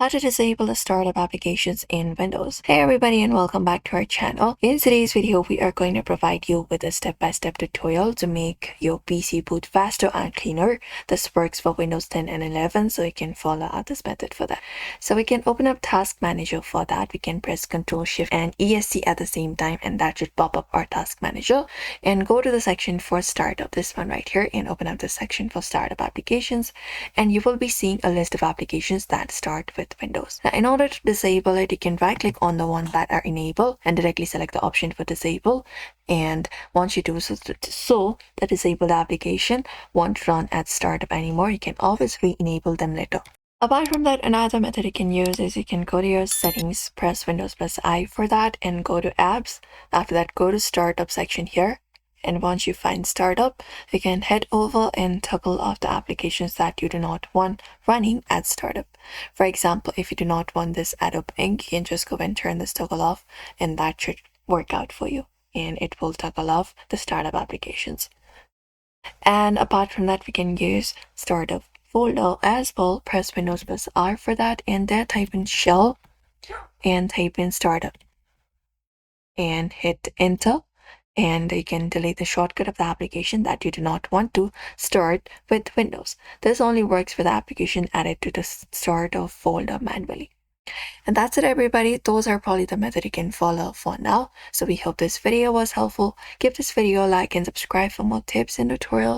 How to disable the startup applications in Windows. Hey everybody and welcome back to our channel. In today's video, we are going to provide you with a step-by-step tutorial to make your PC boot faster and cleaner. This works for Windows 10 and 11, so you can follow out this method for that. So we can open up Task Manager for that. We can press Ctrl Shift and ESC at the same time, and that should pop up our Task Manager. And go to the section for Startup, this one right here, and open up the section for Startup Applications. And you will be seeing a list of applications that start with Windows. Now, in order to disable it, you can right click on the ones that are enabled and directly select the option for disable. And once you do so, the disabled application won't run at startup anymore. You can always re-enable them later. Apart from that, another method you can use is you can go to your settings, press Windows plus I for that, and go to apps. After that, go to startup section here. And once you find startup, you can head over and toggle off the applications that you do not want running at startup. For example, if you do not want this Adobe Ink, you can just go and turn this toggle off, and that should work out for you. And it will toggle off the startup applications. And apart from that, we can use startup folder as well. Press Windows plus R for that, and there type in shell and type in startup and hit enter. And you can delete the shortcut of the application that you do not want to start with Windows. This only works for the application added to the starter folder manually. And that's it, everybody. Those are probably the method you can follow for now. So we hope this video was helpful. Give this video a like and subscribe for more tips and tutorials.